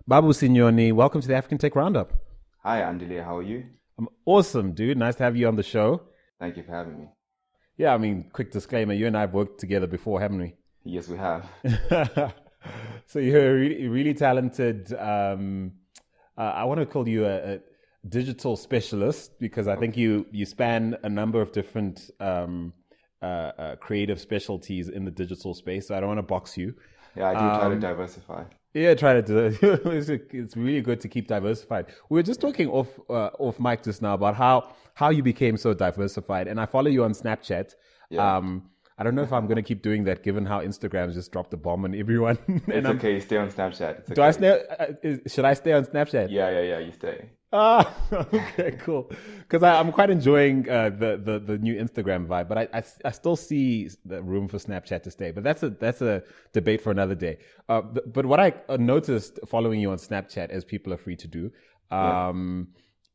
Babusi Nyoni, welcome to the African Tech Roundup. Hi, Andile. How are you? I'm awesome, dude. Nice to have you on the show. Thank you for having me. Yeah, I mean, quick disclaimer: you and I have worked together before, haven't we? Yes, we have. So you're a really, really talented. I want to call you a digital specialist because I think Okay. you span a number of different creative specialties in the digital space. So I don't want to box you. Yeah, I do try to Um, diversify. Yeah, try to do it. It's really good to keep diversified. We were just Yeah. talking off mic just now about how you became so diversified, and I follow you on Snapchat. Yeah. I don't know if I'm going to keep doing that, given how Instagram's just dropped a bomb on everyone. And It's I'm okay. Stay on Snapchat. It's do I okay. stay? Should I stay on Snapchat? Yeah. You stay. Ah, okay, cool. Because I'm quite enjoying the new Instagram vibe, but I still see the room for Snapchat to stay. But that's a debate for another day. But what I noticed following you on Snapchat, as people are free to do, Yeah.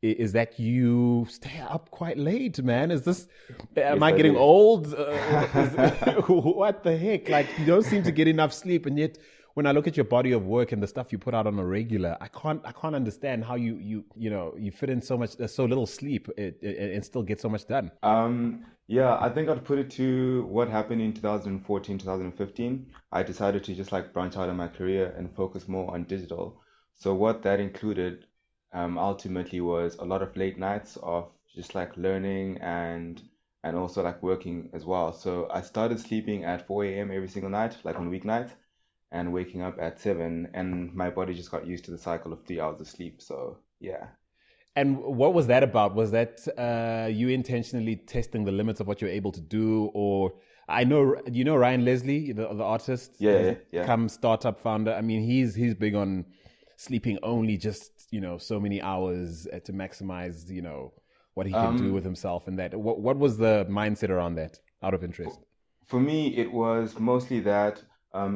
is that you stay up quite late, man. Is this? Am Yes, I I getting do. old? What the heck? Like you don't seem to get enough sleep, and yet when I look at your body of work and the stuff you put out on a regular, I can't understand how you fit in so much so little sleep and still get so much done. Yeah, I think I'd put it to what happened in 2014, 2015. I decided to just like branch out in my career and focus more on digital. So what that included, ultimately was a lot of late nights of just like learning and also like working as well. So I started sleeping at 4 a.m. every single night, like on weeknights, and waking up at 7, and my body just got used to the cycle of 3 hours of sleep. So yeah. And what was that about? Was that you intentionally testing the limits of what you're able to do, or I know you know Ryan Leslie, the artist, Yeah, has yeah. come startup founder. I mean, he's big on sleeping only just so many hours to maximize what he can do with Um, himself and that. What was the mindset around that? Out of for, interest. for me, it was mostly that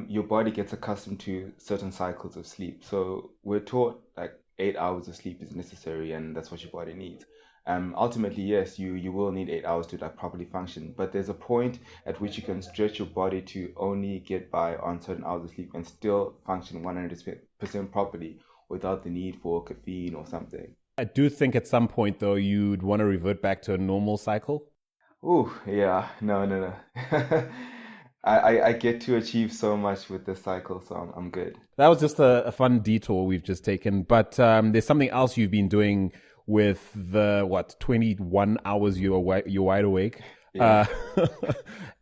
your body gets accustomed to certain cycles of sleep. So we're taught like 8 hours of sleep is necessary, and that's what your body needs. Ultimately, yes, you will need 8 hours to like properly function, but there's a point at which you can stretch your body to only get by on certain hours of sleep and still function 100% properly without the need for caffeine or something. I do think at some point though you'd want to revert back to a normal cycle. Oh, yeah. No. I get to achieve so much with this cycle, so I'm good. That was just a fun detour we've just taken. But there's something else you've been doing with the 21 hours you're wide awake, Yeah. uh,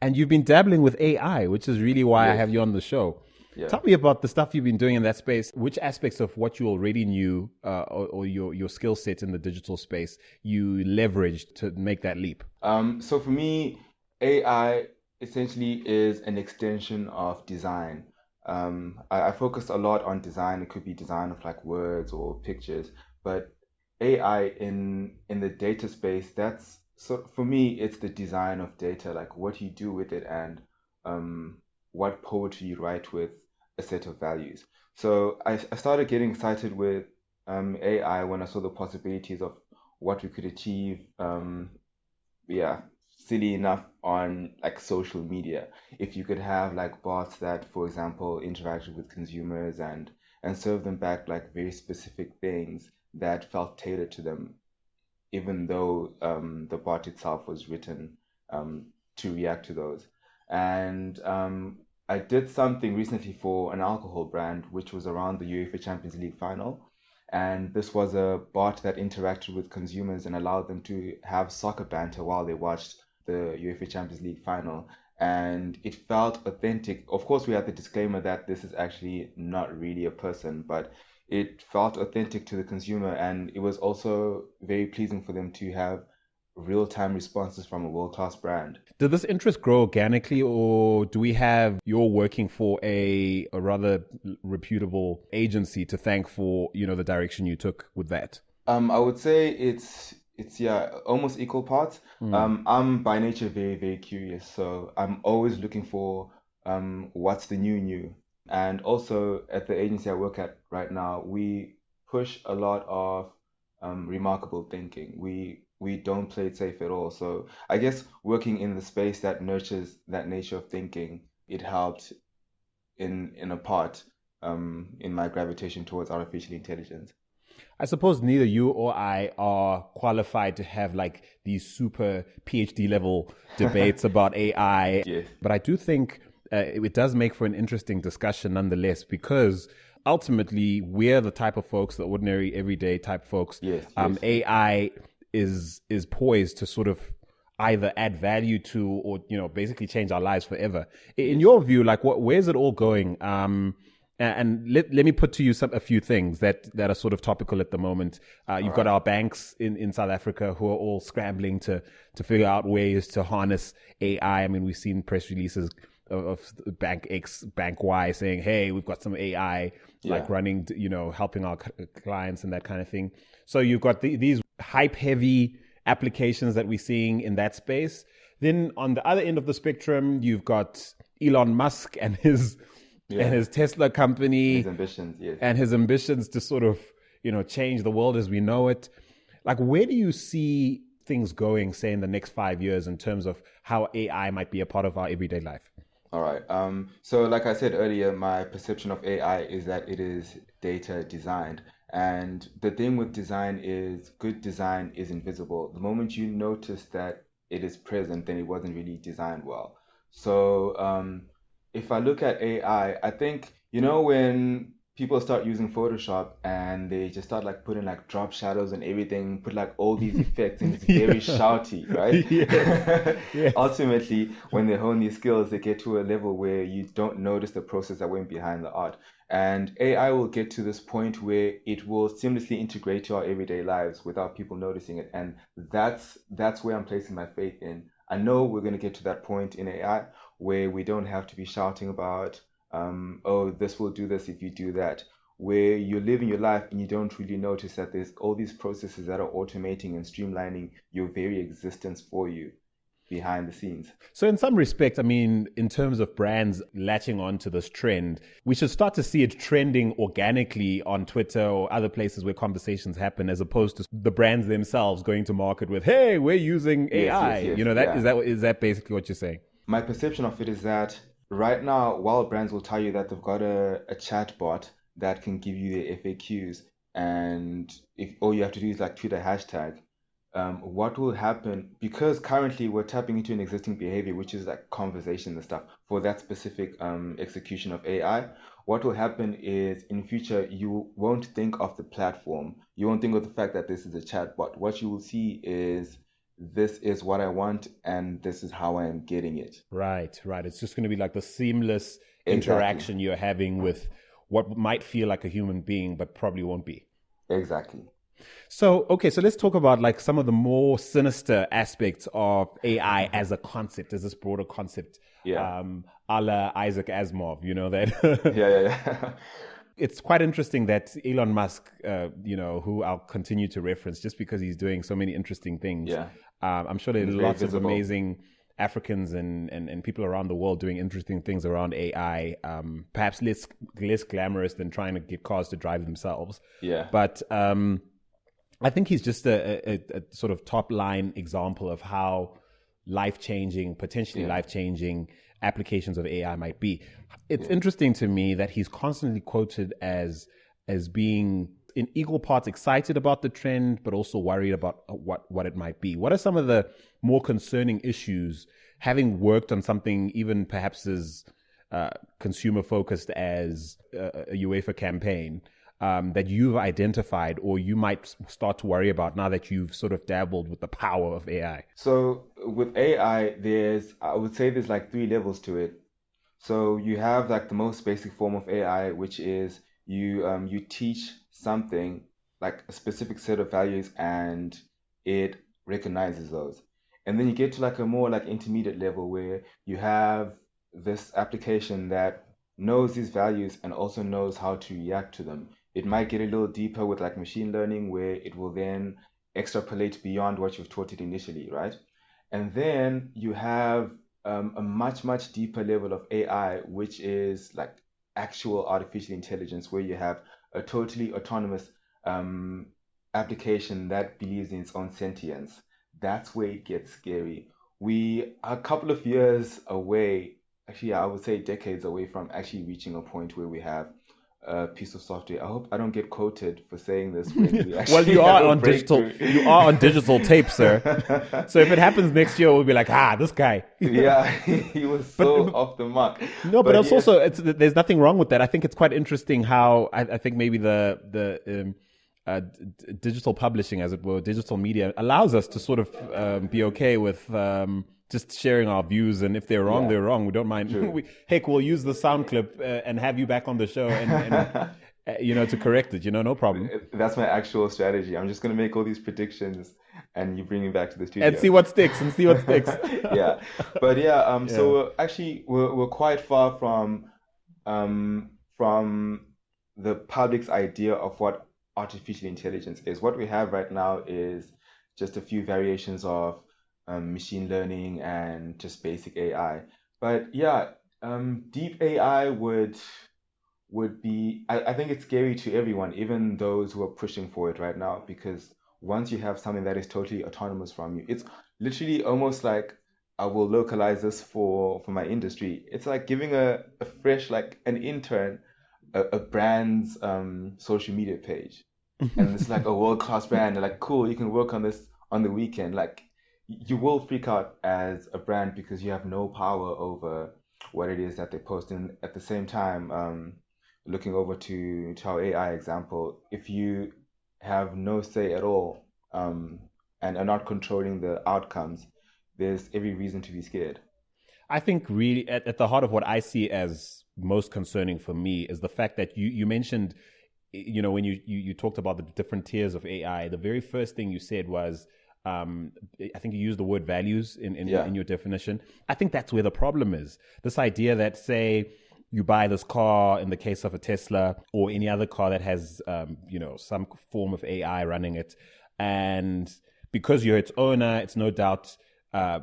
and you've been dabbling with AI, which is really why I Yes. have you on the show. Yeah. Tell me about the stuff you've been doing in that space. Which aspects of what you already knew, or your skill set in the digital space, you leveraged to make that leap? So for me, AI essentially is an extension of design. I focus a lot on design. It could be design of like words or pictures, but AI in the data space, that's so for me, it's the design of data, like what you do with it and um, what poetry you write with a set of values. So I started getting excited with AI when I saw the possibilities of what we could achieve. Yeah, silly enough on like social media. If you could have like bots that, for example, interacted with consumers and serve them back like very specific things that felt tailored to them, even though the bot itself was written to react to those. And I did something recently for an alcohol brand, which was around the UEFA Champions League final. And this was a bot that interacted with consumers and allowed them to have soccer banter while they watched the UEFA Champions League final. And it felt authentic. Of course, we had the disclaimer that this is actually not really a person, but it felt authentic to the consumer, and it was also very pleasing for them to have real-time responses from a world-class brand. Did this interest grow organically, or do we have you're working for a rather reputable agency to thank for the direction you took with that? I would say it's yeah, almost equal parts. Mm. I'm by nature very curious, so I'm always looking for what's the new. And also at the agency I work at right now, we push a lot of remarkable thinking. We don't play it safe at all. So I guess working in the space that nurtures that nature of thinking, it helped in a part. in my gravitation towards artificial intelligence. I suppose neither you or I are qualified to have like these super PhD level debates about AI, Yes. but I do think it does make for an interesting discussion nonetheless, because ultimately we're the type of folks, the ordinary, everyday type folks. Yes, yes. AI is poised to sort of either add value to, or basically change our lives forever. In your view, like where's it all going? And let me put to you a few things that are sort of topical at the moment. You've got our banks in South Africa who are all scrambling to figure out ways to harness AI. I mean, we've seen press releases of Bank X, Bank Y saying, hey, we've got some AI like running, helping our clients and that kind of thing. So you've got these hype heavy applications that we're seeing in that space. Then on the other end of the spectrum, you've got Elon Musk and his Tesla company, his ambitions, yes, and his ambitions to sort of change the world as we know it. Like, where do you see things going, say, in the next 5 years in terms of how AI might be a part of our everyday life? All right. So like I said earlier, my perception of AI is that it is data designed. And the thing with design is good design is invisible. The moment you notice that it is present, then it wasn't really designed well. So if I look at AI, I think, when people start using Photoshop and they just start like putting like drop shadows and everything, put like all these effects and it's very shouty, right? Yes. Ultimately, when they hone these skills, they get to a level where you don't notice the process that went behind the art. And AI will get to this point where it will seamlessly integrate to our everyday lives without people noticing it. And that's where I'm placing my faith in. I know we're going to get to that point in AI where we don't have to be shouting about, oh, this will do this if you do that, where you're living your life and you don't really notice that there's all these processes that are automating and streamlining your very existence for you behind the scenes. So in some respect, I mean, in terms of brands latching on to this trend, we should start to see it trending organically on Twitter or other places where conversations happen, as opposed to the brands themselves going to market with, hey, we're using AI. Is that basically what you're saying? My perception of it is that right now, while brands will tell you that they've got a chat bot that can give you the FAQs, and if all you have to do is like tweet a hashtag, what will happen, because currently we're tapping into an existing behavior, which is like conversation and stuff for that specific execution of AI. What will happen is in future, you won't think of the platform. You won't think of the fact that this is a chatbot. What you will see is, this is what I want and this is how I am getting it. Right. It's just going to be like the seamless interaction you're having with what might feel like a human being, but probably won't be. Exactly. So, okay, so let's talk about like some of the more sinister aspects of AI as a concept, as this broader concept, a la Isaac Asimov, that. Yeah. It's quite interesting that Elon Musk, who I'll continue to reference just because he's doing so many interesting things. Yeah. I'm sure there are lots of amazing Africans and people around the world doing interesting things around AI, perhaps less glamorous than trying to get cars to drive themselves. Yeah. But I think he's just a sort of top line example of how potentially life-changing applications of AI might be. It's interesting to me that he's constantly quoted as being in equal parts excited about the trend, but also worried about what it might be. What are some of the more concerning issues, having worked on something even perhaps as consumer focused as a UEFA campaign, that you've identified or you might start to worry about now that you've sort of dabbled with the power of AI? So with AI, I would say there's like 3 levels to it. So you have like the most basic form of AI, which is you teach something like a specific set of values and it recognizes those. And then you get to like a more like intermediate level where you have this application that knows these values and also knows how to react to them. It might get a little deeper with like machine learning where it will then extrapolate beyond what you've taught it initially, right? And then you have a much deeper level of AI, which is like actual artificial intelligence, where you have a totally autonomous application that believes in its own sentience. That's where it gets scary. We are a couple of years away, actually, I would say decades away from actually reaching a point where we have piece of software. I hope I don't get quoted for saying this when we Well, actually have a breakthrough. you are on digital tape, sir. So if it happens next year, we'll be like, this guy. Yeah, he was But so off the mark. no, but But it's yes, also there's nothing wrong with that. I think it's quite interesting how I think maybe digital publishing, as it were, digital media allows us to sort of be okay with just sharing our views, and if they're wrong, yeah, they're wrong. We don't mind. true. Heck, we'll use the sound clip and have you back on the show and to correct it. No problem. That's my actual strategy. I'm just gonna make all these predictions, and you bring me back to the And studio. see what sticks and see what sticks. Yeah, but yeah. Yeah. So actually, we're quite far from the public's idea of what artificial intelligence is. What we have right now is just a few variations of machine learning and just basic AI. But yeah, deep AI would be, I think it's scary to everyone, even those who are pushing for it right now, because once you have something that is totally autonomous from you, it's literally almost like I will localize this for my industry. It's like giving a fresh, like an intern, a brand's social media page. And it's like a world-class brand. They're like, cool, you can work on this on the weekend. Like, you will freak out as a brand because you have no power over what it is that they post. And at the same time, looking over to our AI example, if you have no say at all, and are not controlling the outcomes, there's every reason to be scared. I think really at the heart of what I see as most concerning for me is the fact that you mentioned, when you talked about the different tiers of AI, the very first thing you said was, I think you used the word values Yeah, in your definition. I think that's where the problem is. This idea that, say, you buy this car in the case of a Tesla or any other car that has, some form of AI running it. And because you're its owner, it's no doubt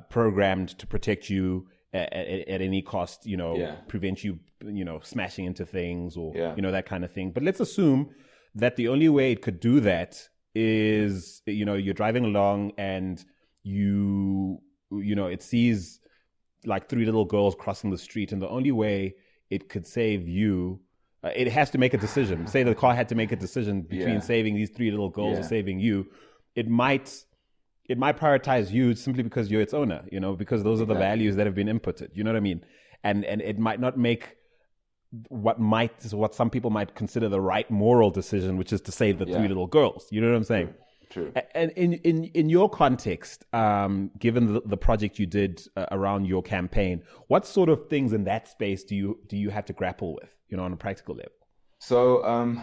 programmed to protect you at any cost, yeah, prevent you, smashing into things or, yeah, that kind of thing. But let's assume that the only way it could do that is, you're driving along and it sees like three little girls crossing the street, and the only way it could save you, it has to make a decision. Say the car had to make a decision between yeah, saving these three little girls or yeah, saving you. It might prioritize you simply because you're its owner, because those are the exactly. values that have been inputted. You know what I mean? And it might not make what some people might consider the right moral decision, which is to save the three Yeah, little girls. You know what I'm saying? true, true. And in your context, given the project you did around your campaign, what sort of things in that space do you have to grapple with, on a practical level? So,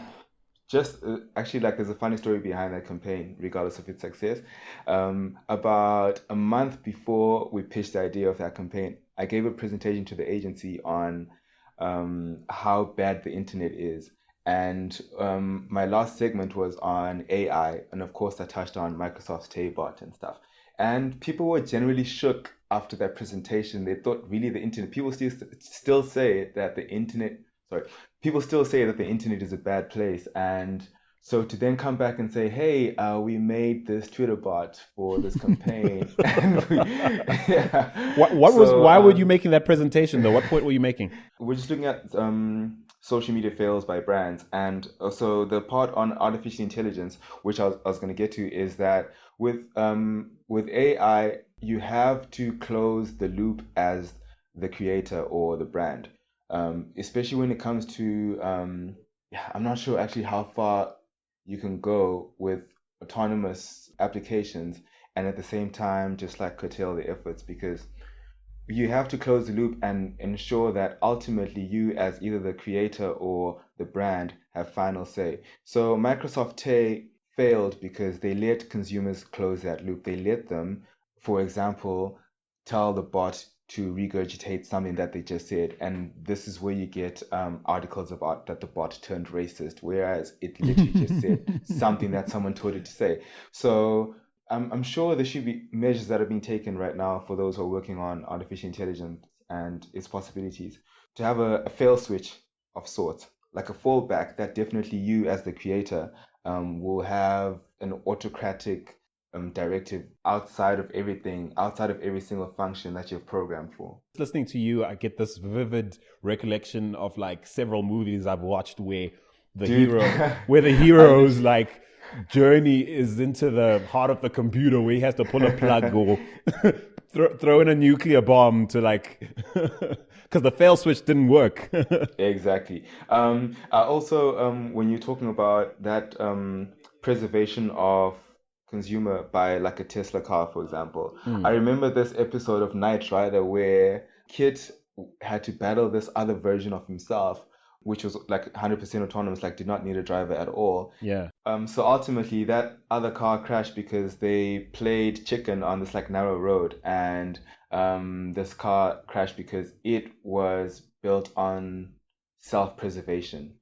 just actually, like, there's a funny story behind that campaign, regardless of its success. About a month before we pitched the idea of that campaign, I gave a presentation to the agency on how bad the internet is. And my last segment was on AI, and of course, I touched on Microsoft's Taybot and stuff. And people were generally shook after that presentation. They thought really the internet. People still say that the internet. Sorry, people still say that the internet is a bad place, and so to then come back and say, "Hey, we made this Twitter bot for this campaign," and yeah, so Why were you making that presentation though? What point were you making? we're just looking at social media fails by brands, and also the part on artificial intelligence, which I was going to get to, is that with AI, you have to close the loop as the creator or the brand, especially when it comes to yeah, I'm not sure actually how far you can go with autonomous applications and at the same time just like curtail the efforts because you have to close the loop and ensure that ultimately you as either the creator or the brand have final say. So Microsoft Tay failed because they let consumers close that loop. They let them, for example, tell the bot to regurgitate something that they just said, and this is where you get articles about that the bot turned racist, whereas it literally just said something that someone told it to say. So I'm sure there should be measures that are being taken right now for those who are working on artificial intelligence and its possibilities to have a fail switch of sorts, like a fallback that definitely you as the creator will have an autocratic directive outside of everything, outside of every single function that you've programmed for. Listening to you, I get this vivid recollection of like several movies I've watched where the Dude. hero, where the hero's like journey is into the heart of the computer, where he has to pull a plug or throw in a nuclear bomb to like, because the fail switch didn't work. Exactly. I also, when you're talking about that preservation of consumer by like a Tesla car, for example, I remember this episode of Knight Rider where Kit had to battle this other version of himself, which was like 100% autonomous, like did not need a driver at all. Yeah. So ultimately, that other car crashed because they played chicken on this like narrow road, and this car crashed because it was built on self-preservation.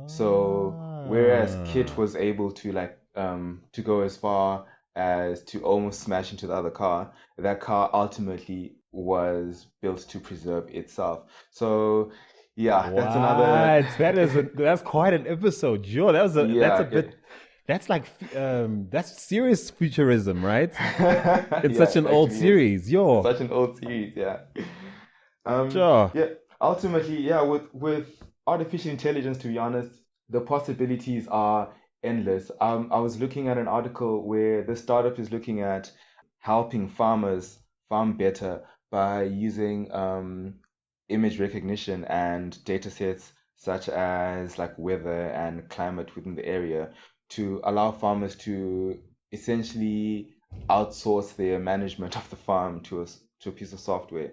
So whereas Kit Ah. was able to like to go as far as to almost smash into the other car, that car ultimately was built to preserve itself. So yeah, that's another What? That's quite an episode. Sure, that's a yeah, bit that's like that's serious futurism, right? It's yeah, such it an old actually is. series. Yo. Such an old series, yeah. Sure. Yeah, ultimately, yeah, with artificial intelligence, to be honest, the possibilities are endless. I was looking at an article where the startup is looking at helping farmers farm better by using image recognition and data sets such as like weather and climate within the area to allow farmers to essentially outsource their management of the farm to a piece of software.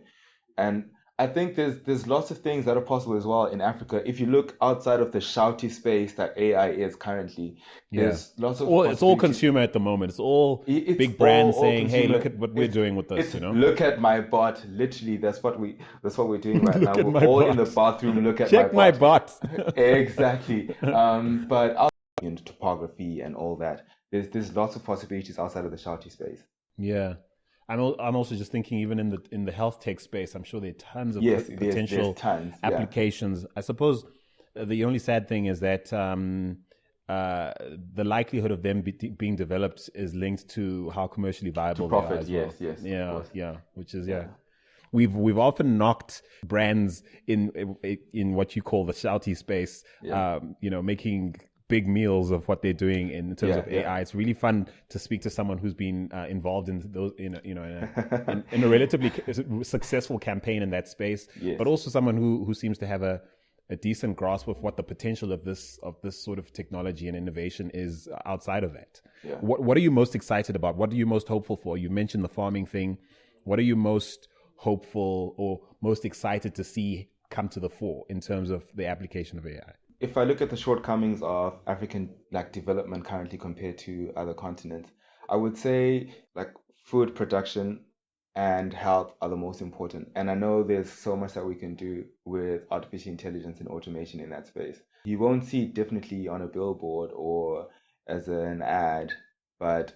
And I think there's lots of things that are possible as well in Africa. If you look outside of the shouty space that AI is currently, Yeah. there's lots It's of all possibilities. consumer at the moment. It's all It's big brands all saying, "Hey, look consumer. at what we're doing with this," It's you know? look at my bot. Literally, that's what we're doing right now. Look at We're my all in the bot. bathroom. Look at my Check my bot. bot. Exactly. But in topography and all that, there's lots of possibilities outside of the shouty space. Yeah. I'm also just thinking even in the health tech space, I'm sure there are tons of Yes, there's potential tons. Yeah. applications. I suppose the only sad thing is that the likelihood of them being developed is linked to how commercially To viable they are profit. as well. Yes, of Yeah, course. yeah, which is yeah. Yeah. We've often knocked brands in what you call the shouty space, Yeah. making big meals of what they're doing in terms Yeah, of yeah. AI. It's really fun to speak to someone who's been involved in those, in a relatively successful campaign in that space, Yes. but also someone who seems to have a decent grasp of what the potential of this sort of technology and innovation is outside of that. Yeah. What are you most excited about? What are you most hopeful for? You mentioned the farming thing. What are you most hopeful or most excited to see come to the fore in terms of the application of AI? If I look at the shortcomings of African like development currently compared to other continents, I would say like food production and health are the most important. And I know there's so much that we can do with artificial intelligence and automation in that space. You won't see it definitely on a billboard or as an ad, but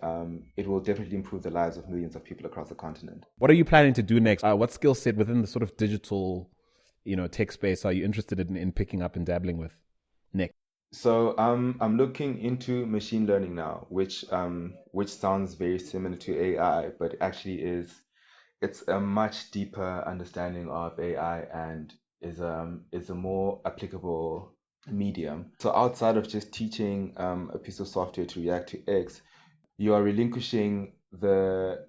it will definitely improve the lives of millions of people across the continent. What are you planning to do next? What skill set within the sort of digital, tech space are you interested in picking up and dabbling with next? So I'm looking into machine learning now, which sounds very similar to AI, but actually it's a much deeper understanding of AI and is a more applicable medium. So outside of just teaching a piece of software to react to X, you are relinquishing the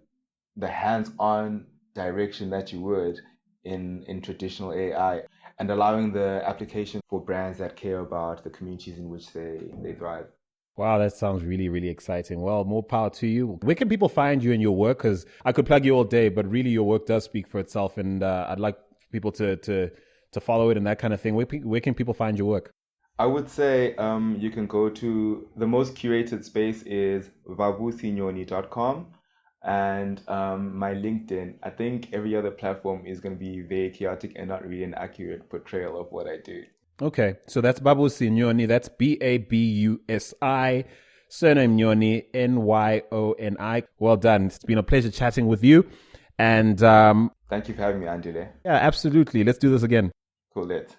hands-on direction that you would in traditional AI and allowing the application for brands that care about the communities in which they thrive. Wow, that sounds really, really exciting. Well, more power to you. Where can people find you and your work? Because I could plug you all day, but really your work does speak for itself, and I'd like people to follow it and that kind of thing. Where can people find your work? I would say you can go to the most curated space is babusinyoni.com and my LinkedIn. I think every other platform is going to be very chaotic and not really an accurate portrayal of what I do. Okay, so that's Babusi Nyoni. That's Babusi, surname Nyoni, Nyoni. Well done. It's been a pleasure chatting with you. And Thank you for having me, Andile. yeah, absolutely. Let's do this again. Cool, it.